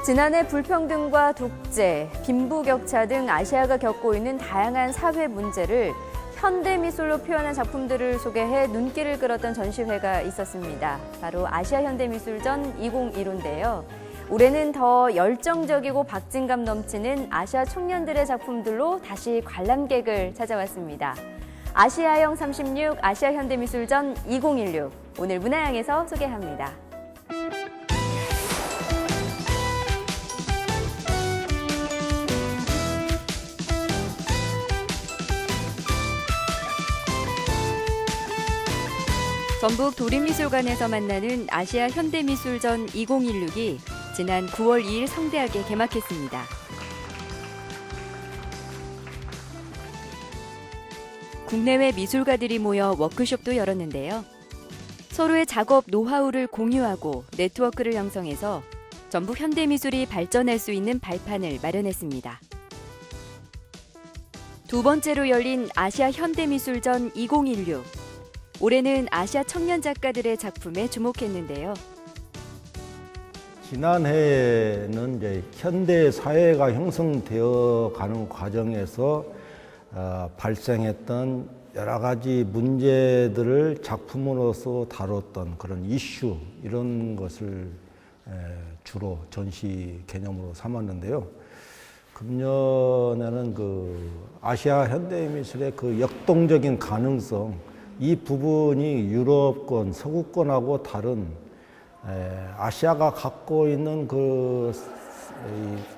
지난해 불평등과 독재, 빈부격차 등 아시아가 겪고 있는 다양한 사회 문제를 현대미술로 표현한 작품들을 소개해 눈길을 끌었던 전시회가 있었습니다. 바로 아시아현대미술전 2015인데요. 올해는 더 열정적이고 박진감 넘치는 아시아 청년들의 작품들로 다시 관람객을 찾아왔습니다. 아시아형 36 아시아현대미술전 2016, 오늘 문화향에서 소개합니다. 전북 도립미술관에서 만나는 아시아 현대미술전 2016이 지난 9월 2일 성대하게 개막했습니다. 국내외 미술가들이 모여 워크숍도 열었는데요. 서로의 작업 노하우를 공유하고 네트워크를 형성해서 전북 현대미술이 발전할 수 있는 발판을 마련했습니다. 두 번째로 열린 아시아 현대미술전 2016. 올해는 아시아 청년 작가들의 작품에 주목했는데요. 지난해에는 이제 현대 사회가 형성되어 가는 과정에서 발생했던 여러 가지 문제들을 작품으로서 다뤘던 그런 이슈, 이런 것을 주로 전시 개념으로 삼았는데요. 금년에는 아시아 현대미술의 역동적인 가능성, 이 부분이 유럽권, 서구권하고 다른 아시아가 갖고 있는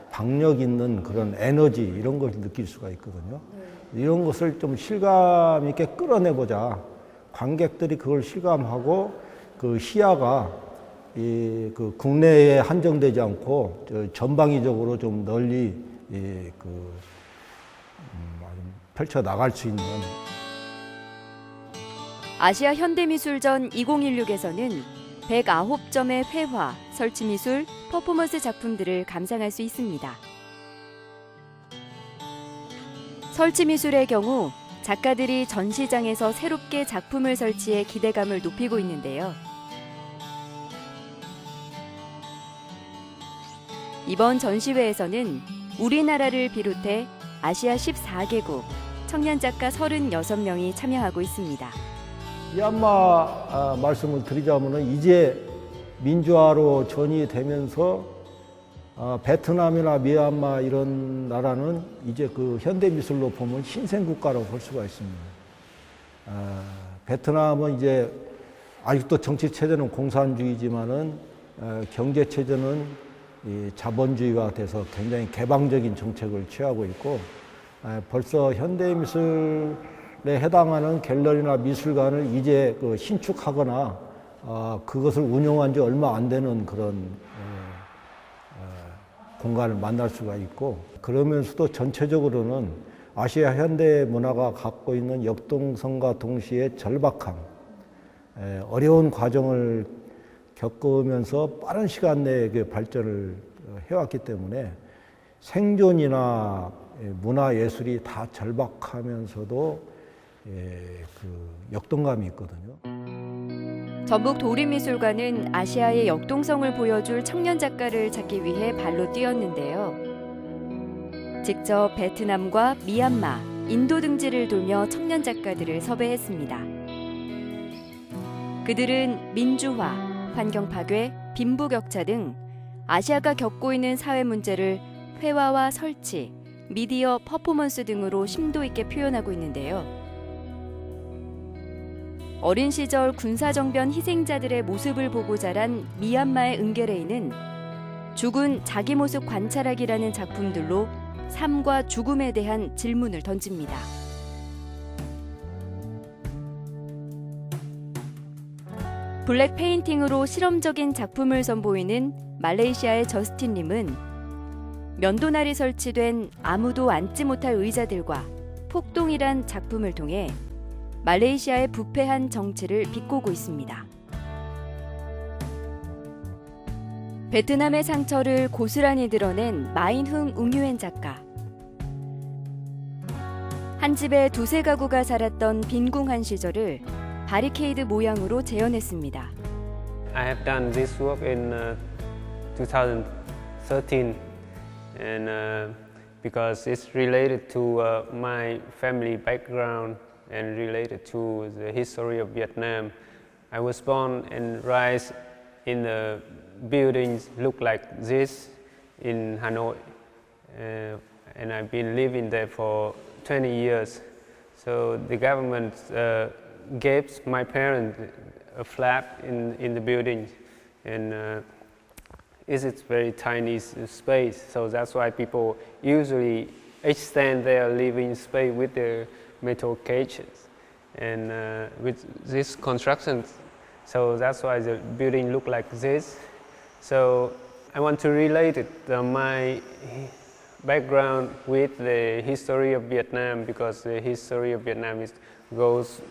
박력 있는 그런 에너지, 이런 것을 느낄 수가 있거든요. 이런 것을 좀 실감 있게 끌어내보자. 관객들이 그걸 실감하고 시야가 국내에 한정되지 않고 전방위적으로 좀 널리 펼쳐 나갈 수 있는. 아시아 현대미술전 2016에서는 109점의 회화, 설치미술, 퍼포먼스 작품들을 감상할 수 있습니다. 설치미술의 경우 작가들이 전시장에서 새롭게 작품을 설치해 기대감을 높이고 있는데요. 이번 전시회에서는 우리나라를 비롯해 아시아 14개국, 청년 작가 36명이 참여하고 있습니다. 미얀마 말씀을 드리자면 이제 민주화로 전이되면서 베트남이나 미얀마 이런 나라는 이제 현대미술로 보면 신생국가라고 볼 수가 있습니다. 베트남은 이제 아직도 정치체제는 공산주의지만은 경제체제는 자본주의가 돼서 굉장히 개방적인 정책을 취하고 있고, 벌써 현대미술에 해당하는 갤러리나 미술관을 이제 신축하거나 그것을 운영한 지 얼마 안 되는 그런 공간을 만날 수가 있고, 그러면서도 전체적으로는 아시아 현대 문화가 갖고 있는 역동성과 동시에 절박함, 어려운 과정을 겪으면서 빠른 시간 내에 발전을 해왔기 때문에 생존이나 문화예술이 다 절박하면서도 역동감이 있거든요. 전북 도립미술관은 아시아의 역동성을 보여줄 청년 작가를 찾기 위해 발로 뛰었는데요. 직접 베트남과 미얀마, 인도 등지를 돌며 청년 작가들을 섭외했습니다. 그들은 민주화, 환경 파괴, 빈부격차 등 아시아가 겪고 있는 사회 문제를 회화와 설치, 미디어, 퍼포먼스 등으로 심도 있게 표현하고 있는데요. 어린 시절 군사정변 희생자들의 모습을 보고 자란 미얀마의 은게레이는 죽은 자기 모습 관찰하기라는 작품들로 삶과 죽음에 대한 질문을 던집니다. 블랙 페인팅으로 실험적인 작품을 선보이는 말레이시아의 저스틴 림은 면도날이 설치된 아무도 앉지 못할 의자들과 폭동이란 작품을 통해 말레이시아의 부패한 정치를 비꼬고 있습니다. 베트남의 상처를 고스란히 드러낸 마인흥 웅유엔 작가. 한 집에 두세 가구가 살았던 빈궁한 시절을 바리케이드 모양으로 재현했습니다. I have done this work in 2006 13, and because it's related to my family background and related to the history of Vietnam. I was born and raised in the buildings look like this in Hanoi, and I've been living there for 20 years. So the government gave my parents a flat in the building, and it's a very tiny space. So that's why people usually extend their living space with their metal cages, and with this construction. So that's why the building look like this. So I want to relate it, my background with the history of Vietnam, because the history of Vietnam goes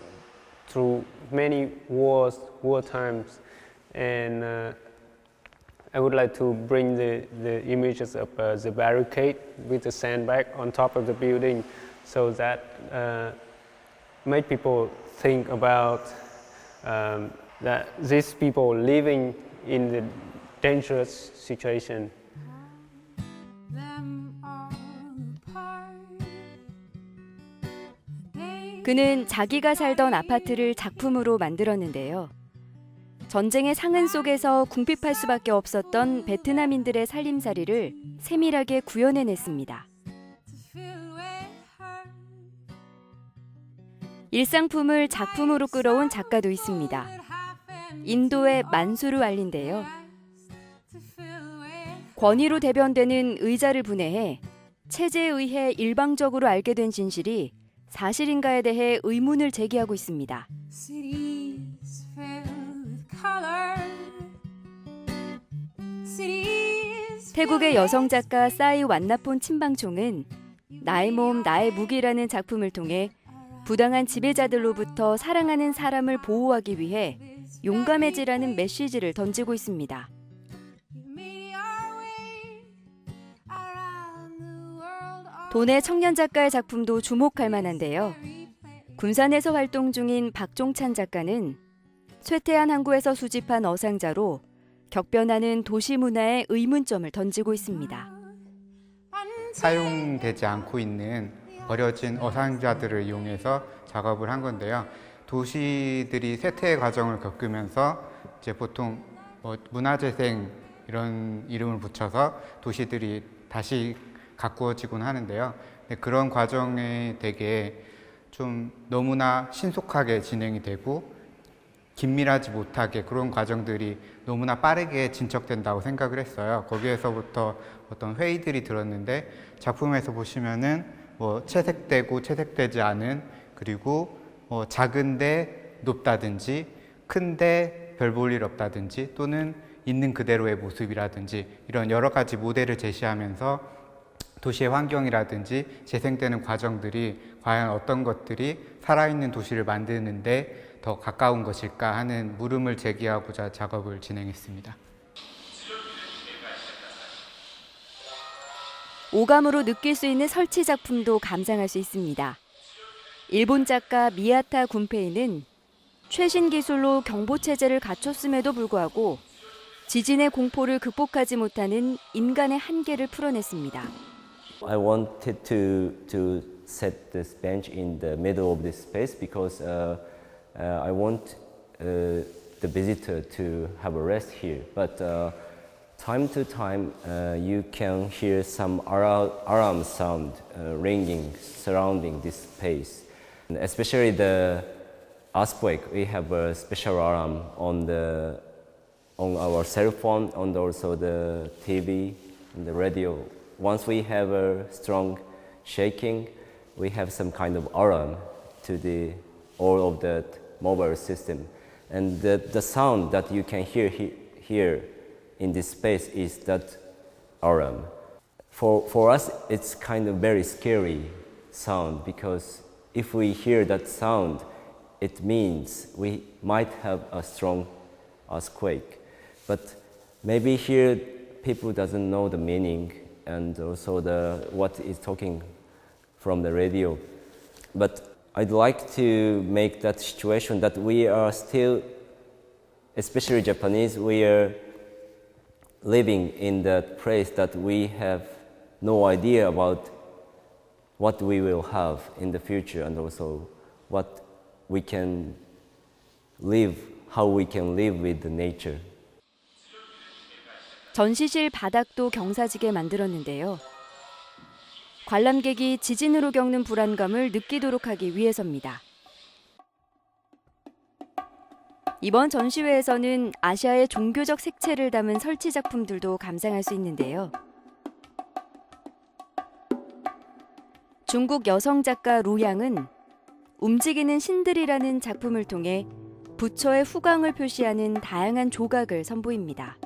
through many wars, war times, and I would like to bring the images of the barricade with the sandbag on top of the building, so that make people think about that these people living in the dangerous situation. 그는 자기가 살던 아파트를 작품으로 만들었는데요. 전쟁의 상흔 속에서 궁핍할 수밖에 없었던 베트남인들의 살림살이를 세밀하게 구현해냈습니다. 일상품을 작품으로 끌어온 작가도 있습니다. 인도의 만수르 알리인데요. 권위로 대변되는 의자를 분해해 체제에 의해 일방적으로 알게 된 진실이 사실인가에 대해 의문을 제기하고 있습니다. 태국의 여성 작가 싸이 완나폰 친방총은 나의 몸, 나의 무기라는 작품을 통해 부당한 지배자들로부터 사랑하는 사람을 보호하기 위해 용감해지라는 메시지를 던지고 있습니다. 도내 청년 작가의 작품도 주목할 만한데요. 군산에서 활동 중인 박종찬 작가는 쇠퇴한 항구에서 수집한 어상자로 격변하는 도시 문화에 의문점을 던지고 있습니다. 사용되지 않고 있는 버려진 어상자들을 이용해서 작업을 한 건데요. 도시들이 쇠퇴 과정을 겪으면서 이제 보통 문화재생 이런 이름을 붙여서 도시들이 다시 가꾸어지곤 하는데요. 그런 과정에 되게 좀 너무나 신속하게 진행이 되고 긴밀하지 못하게 그런 과정들이 너무나 빠르게 진척된다고 생각을 했어요. 거기에서부터 어떤 회의들이 들었는데 작품에서 보시면은 채색되고 채색되지 않은, 그리고 작은데 높다든지 큰데 별 볼 일 없다든지 또는 있는 그대로의 모습이라든지 이런 여러 가지 모델을 제시하면서 도시의 환경이라든지 재생되는 과정들이 과연 어떤 것들이 살아있는 도시를 만드는데 더 가까운 것일까 하는 물음을 제기하고자 작업을 진행했습니다. 오감으로 느낄 수 있는 설치 작품도 감상할 수 있습니다. 일본 작가 미야타 군페이는 최신 기술로 경보 체제를 갖췄음에도 불구하고 지진의 공포를 극복하지 못하는 인간의 한계를 풀어냈습니다. I wanted to set this bench in the middle of this space because I want the visitor to have a rest here. But time to time, you can hear some alarm sound ringing surrounding this space. And especially the earthquake, we have a special alarm on our cell phone and also the TV and the radio. Once we have a strong shaking, we have some kind of alarm to all of that mobile system. And the sound that you can hear here in this space is that alarm. For us, it's kind of very scary sound because if we hear that sound, it means we might have a strong earthquake. But maybe here people doesn't know the meaning and also what is talking from the radio. But I'd like to make that situation that we are still, especially Japanese, we are living in that place that we have no idea about what we will have in the future and also what we can live, how we can live with the nature. 전시실 바닥도 경사지게 만들었는데요. 관람객이 지진으로 겪는 불안감을 느끼도록 하기 위해서입니다. 이번 전시회에서는 아시아의 종교적 색채를 담은 설치 작품들도 감상할 수 있는데요. 중국 여성 작가 루양은 움직이는 신들이라는 작품을 통해 부처의 후광을 표시하는 다양한 조각을 선보입니다.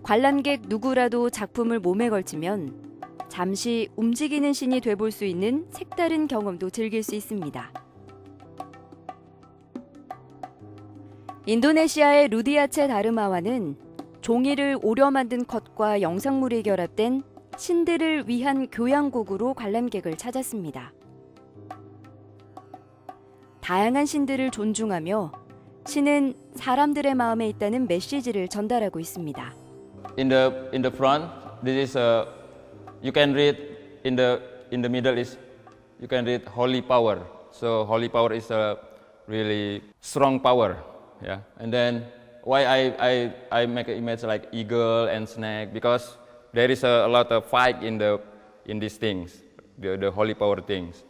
관람객 누구라도 작품을 몸에 걸치면 잠시 움직이는 신이 돼볼 수 있는 색다른 경험도 즐길 수 있습니다. 인도네시아의 루디아체 다르마와는 종이를 오려 만든 컷과 영상물이 결합된 신들을 위한 교향곡으로 관람객을 찾았습니다. 다양한 신들을 존중하며 신은 사람들의 마음에 있다는 메시지를 전달하고 있습니다. In the front, this is you can read in the middle is you can read holy power. So holy power is a really strong power, yeah. And then why I make an image like eagle and snake because there is a lot of fight in these things, the holy power things.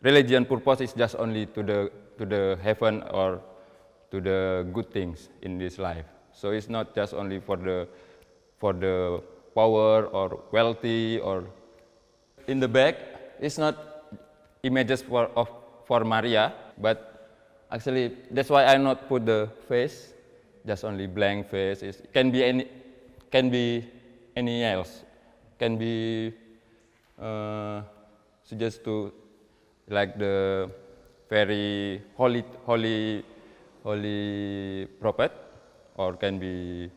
Religion purpose is just only to the heaven or to the good things in this life. So it's not just only for the power or wealthy or in the back. It's not images for Maria, but actually that's why I not put the face, just only blank face. It can be any else. Can be suggest to like the very holy prophet, or can be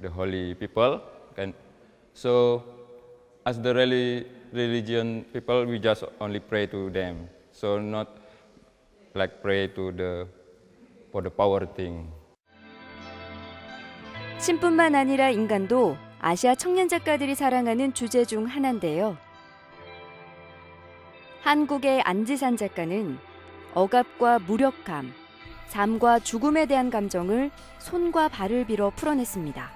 the holy people. So as the religion people, we just only pray to them. So not like pray for the power thing. 신뿐만 아니라 인간도 아시아 청년 작가들이 사랑하는 주제 중 하나인데요. 한국의 안지산 작가는 억압과 무력감, 삶과 죽음에 대한 감정을 손과 발을 빌어 풀어냈습니다.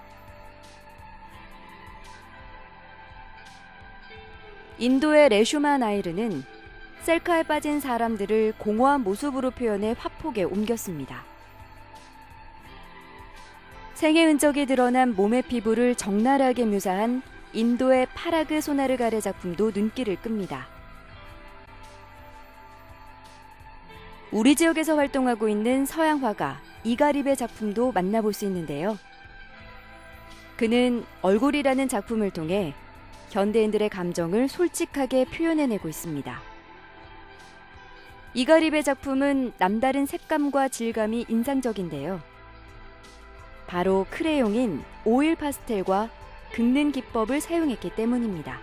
인도의 레슈마 나이르는 셀카에 빠진 사람들을 공허한 모습으로 표현해 화폭에 옮겼습니다. 생의 흔적이 드러난 몸의 피부를 적나라하게 묘사한 인도의 파라그 소나르가레 작품도 눈길을 끕니다. 우리 지역에서 활동하고 있는 서양 화가 이가립의 작품도 만나볼 수 있는데요. 그는 얼굴이라는 작품을 통해 현대인들의 감정을 솔직하게 표현해내고 있습니다. 이가립의 작품은 남다른 색감과 질감이 인상적인데요. 바로 크레용인 오일 파스텔과 긁는 기법을 사용했기 때문입니다.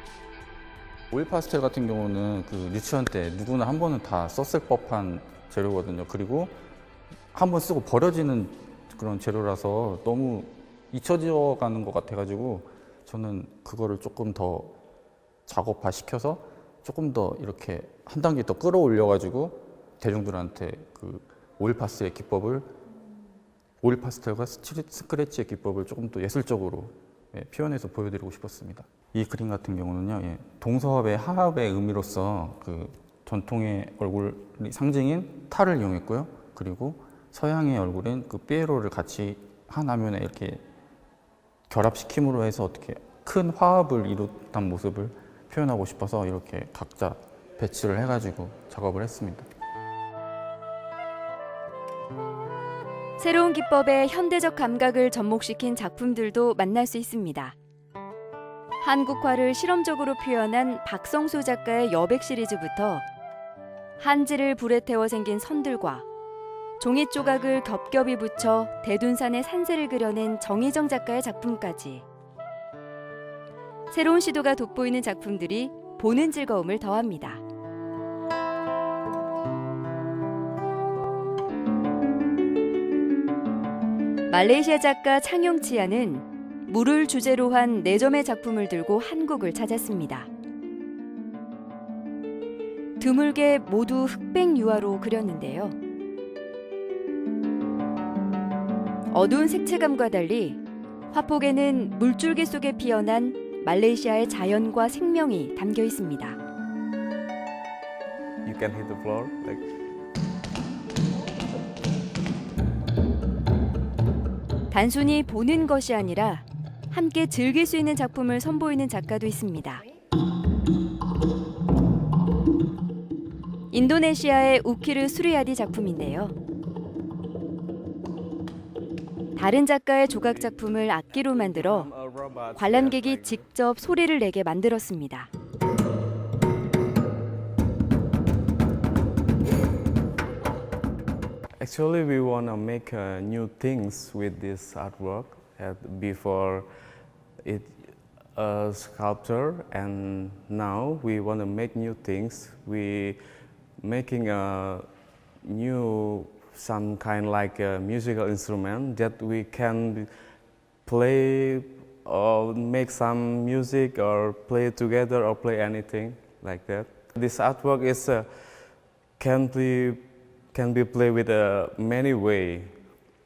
오일 파스텔 같은 경우는 그 유치원 때 누구나 한 번은 다 썼을 법한 재료거든요. 그리고 한 번 쓰고 버려지는 그런 재료라서 너무 잊혀져 가는 것 같아가지고 저는 그거를 조금 더 작업화 시켜서 조금 더 이렇게 한 단계 더 끌어올려가지고 대중들한테 그 오일 파스텔과 스크래치의 기법을 조금 더 예술적으로 표현해서 보여드리고 싶었습니다. 이 그림 같은 경우는요, 동서합의 화합의 의미로서 그 전통의 얼굴 상징인 탈을 이용했고요. 그리고 서양의 얼굴인 그 피에로를 같이 한 화면에 이렇게 결합시킴으로 해서 어떻게 큰 화합을 이루던 모습을 표현하고 싶어서 이렇게 각자 배치를 해가지고 작업을 했습니다. 새로운 기법의 현대적 감각을 접목시킨 작품들도 만날 수 있습니다. 한국화를 실험적으로 표현한 박성수 작가의 여백 시리즈부터 한지를 불에 태워 생긴 선들과 종이 조각을 겹겹이 붙여 대둔산의 산세를 그려낸 정희정 작가의 작품까지 새로운 시도가 돋보이는 작품들이 보는 즐거움을 더합니다. 말레이시아 작가 창용치아는 물을 주제로 한 4점의 작품을 들고 한국을 찾았습니다. 드물게 모두 흑백 유화로 그렸는데요. 어두운 색채감과 달리 화폭에는 물줄기 속에 피어난 말레이시아의 자연과 생명이 담겨 있습니다. You can hit the floor like. 단순히 보는 것이 아니라 함께 즐길 수 있는 작품을 선보이는 작가도 있습니다. 인도네시아의 우키르 수리아디 작품인데요. 다른 작가의 조각 작품을 악기로 만들어 관람객이 직접 소리를 내게 만들었습니다. Actually, we want to make new things with this artwork. Before it a sculpture, and now we want to make new things. We making a new some kind like a musical instrument that we can play or make some music or play together or play anything like that. This artwork is can be played with many way.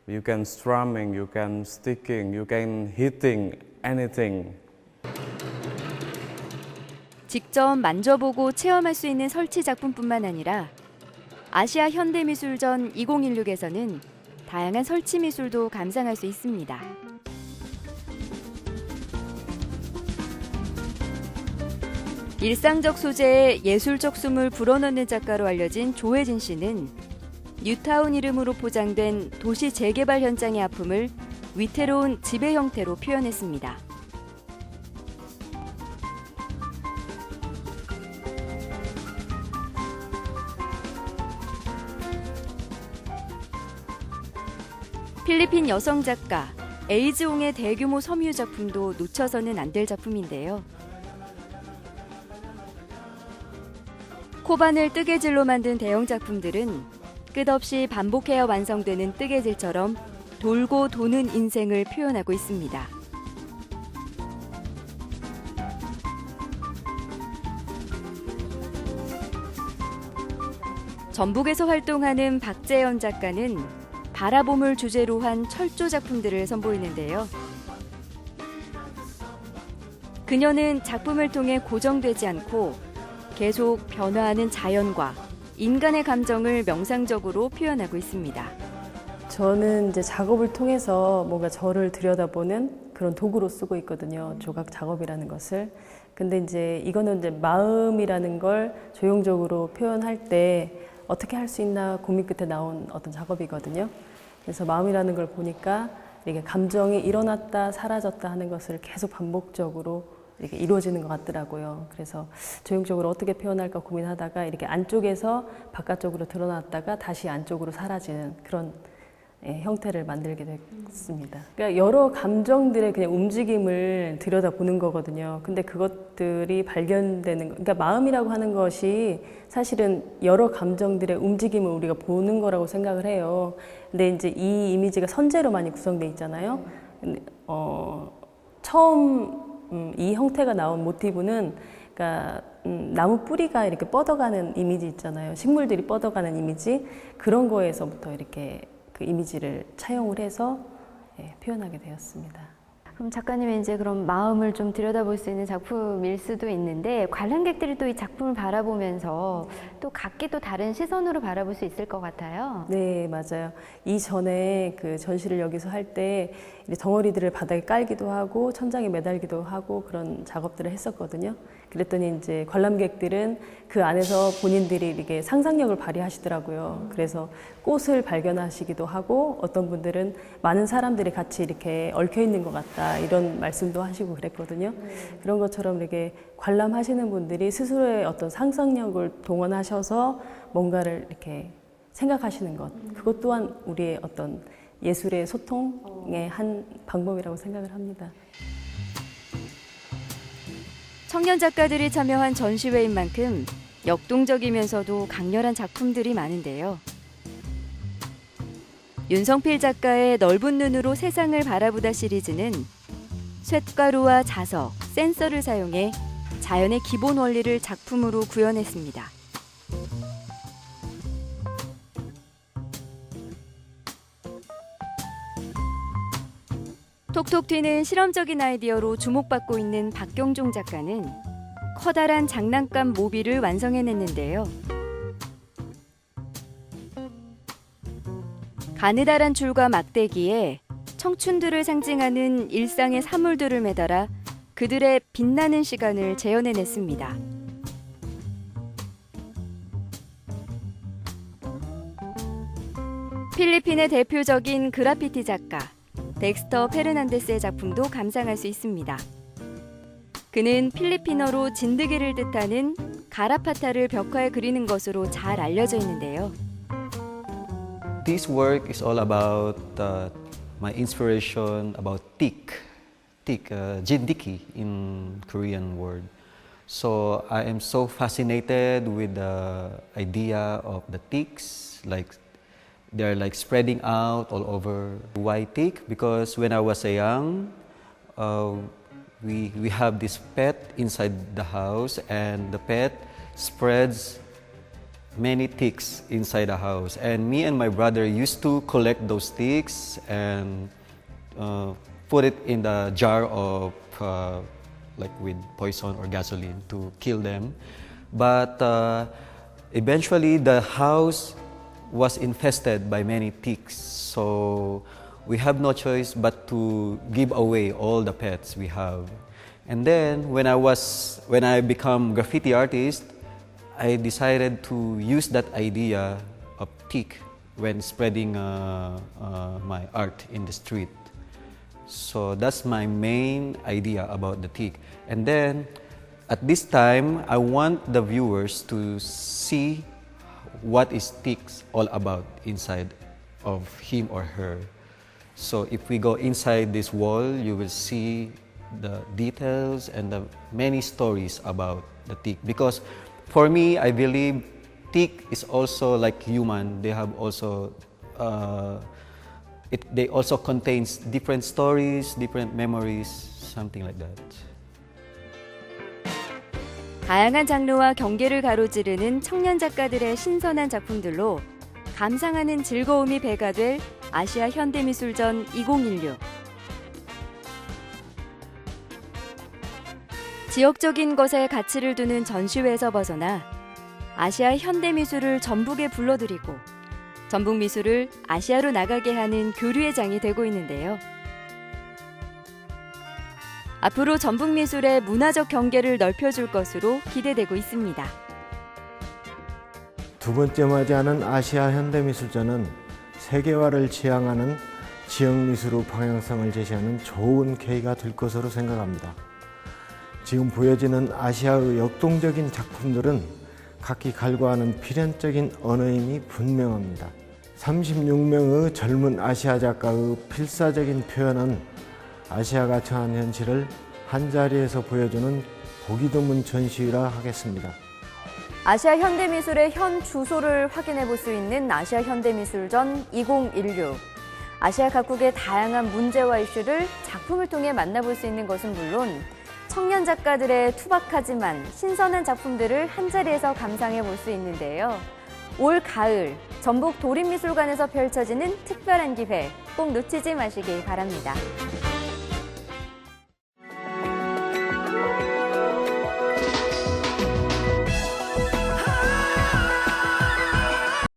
You can strumming, you can sticking, you can hitting anything. 직접 만져보고 체험할 수 있는 설치 작품뿐만 아니라 아시아 현대미술전 2016에서는 다양한 설치 미술도 감상할 수 있습니다. 일상적 소재에 예술적 숨을 불어넣는 작가로 알려진 조혜진 씨는 뉴타운 이름으로 포장된 도시 재개발 현장의 아픔을 위태로운 지배 형태로 표현했습니다. 필리핀 여성 작가 에이즈옹의 대규모 섬유 작품도 놓쳐서는 안 될 작품인데요. 코바늘 뜨개질로 만든 대형 작품들은 끝없이 반복해야 완성되는 뜨개질처럼 돌고 도는 인생을 표현하고 있습니다. 전북에서 활동하는 박재현 작가는 바라봄을 주제로 한 철조 작품들을 선보이는데요. 그녀는 작품을 통해 고정되지 않고 계속 변화하는 자연과 인간의 감정을 명상적으로 표현하고 있습니다. 저는 이제 작업을 통해서 뭔가 저를 들여다보는 그런 도구로 쓰고 있거든요. 조각 작업이라는 것을. 근데 이제 이거는 이제 마음이라는 걸 조형적으로 표현할 때 어떻게 할 수 있나 고민 끝에 나온 어떤 작업이거든요. 그래서 마음이라는 걸 보니까 이렇게 감정이 일어났다 사라졌다 하는 것을 계속 반복적으로 이렇게 이루어지는 것 같더라고요. 그래서 조형적으로 어떻게 표현할까 고민하다가 이렇게 안쪽에서 바깥쪽으로 드러났다가 다시 안쪽으로 사라지는 그런 형태를 만들게 됐습니다. 그러니까 여러 감정들의 그냥 움직임을 들여다보는 거거든요. 근데 그것들이 발견되는 거, 그러니까 마음이라고 하는 것이 사실은 여러 감정들의 움직임을 우리가 보는 거라고 생각을 해요. 근데 이제 이 이미지가 선재로 많이 구성돼 있잖아요. 근데, 처음 이 형태가 나온 모티브는 그러니까 나무 뿌리가 이렇게 뻗어가는 이미지 있잖아요. 식물들이 뻗어가는 이미지, 그런 거에서부터 이렇게 그 이미지를 차용을 해서 표현하게 되었습니다. 그럼 작가님의 이제 그런 마음을 좀 들여다볼 수 있는 작품일 수도 있는데, 관람객들이 또 이 작품을 바라보면서 또 각기 또 다른 시선으로 바라볼 수 있을 것 같아요. 네, 맞아요. 이전에 그 전시를 여기서 할 때 덩어리들을 바닥에 깔기도 하고 천장에 매달기도 하고 그런 작업들을 했었거든요. 그랬더니 이제 관람객들은 그 안에서 본인들이 이렇게 상상력을 발휘하시더라고요. 그래서 꽃을 발견하시기도 하고 어떤 분들은 많은 사람들이 같이 이렇게 얽혀 있는 것 같다 이런 말씀도 하시고 그랬거든요. 그런 것처럼 이렇게 관람하시는 분들이 스스로의 어떤 상상력을 동원하셔서 뭔가를 이렇게 생각하시는 것, 그것 또한 우리의 어떤 예술의 소통의 한 방법이라고 생각을 합니다. 청년 작가들이 참여한 전시회인 만큼 역동적이면서도 강렬한 작품들이 많은데요. 윤성필 작가의 넓은 눈으로 세상을 바라보다 시리즈는 쇳가루와 자석, 센서를 사용해 자연의 기본 원리를 작품으로 구현했습니다. 톡톡 튀는 실험적인 아이디어로 주목받고 있는 박경종 작가는 커다란 장난감 모빌을 완성해냈는데요. 가느다란 줄과 막대기에 청춘들을 상징하는 일상의 사물들을 매달아 그들의 빛나는 시간을 재현해냈습니다. 필리핀의 대표적인 그라피티 작가 덱스터 페르난데스의 작품도 감상할 수 있습니다. 그는 필리핀어로 진드기를 뜻하는 가라파타를 벽화에 그리는 것으로 잘 알려져 있는데요. This work is all about my inspiration about tik, jindiki in Korean word. So I am so fascinated with the idea of the tiks, like they're like spreading out all over. Why tik? Because when I was young, we have this pet inside the house, and the pet spreads many ticks inside the house, and me and my brother used to collect those ticks and put it in the jar of like with poison or gasoline to kill them. But eventually the house was infested by many ticks, so we have no choice but to give away all the pets we have. And then when I become graffiti artist, I decided to use that idea of tick when spreading my art in the street. So that's my main idea about the tick. And then at this time, I want the viewers to see what is ticks all about inside of him or her. So if we go inside this wall, you will see the details and the many stories about the tick. Because for me, I believe tick is also like human. They have also, they also contains different stories, different memories, something like that. 다양한 장르와 경계를 가로지르는 청년 작가들의 신선한 작품들로 감상하는 즐거움이 배가 될 아시아 현대미술전 2016. 지역적인 것에 가치를 두는 전시회에서 벗어나 아시아 현대미술을 전북에 불러들이고 전북미술을 아시아로 나가게 하는 교류의 장이 되고 있는데요. 앞으로 전북미술의 문화적 경계를 넓혀줄 것으로 기대되고 있습니다. 두 번째 맞이하는 아시아 현대미술전은 세계화를 지향하는 지역미술의 방향성을 제시하는 좋은 계기가 될 것으로 생각합니다. 지금 보여지는 아시아의 역동적인 작품들은 각기 갈구하는 필연적인 언어임이 분명합니다. 36명의 젊은 아시아 작가의 필사적인 표현은 아시아가 처한 현실을 한자리에서 보여주는 보기 드문 전시회라 하겠습니다. 아시아 현대미술의 현 주소를 확인해 볼 수 있는 아시아 현대미술전 2016. 아시아 각국의 다양한 문제와 이슈를 작품을 통해 만나볼 수 있는 것은 물론 청년 작가들의 투박하지만 신선한 작품들을 한자리에서 감상해 볼 수 있는데요. 올 가을 전북 도립미술관에서 펼쳐지는 특별한 기회 꼭 놓치지 마시길 바랍니다.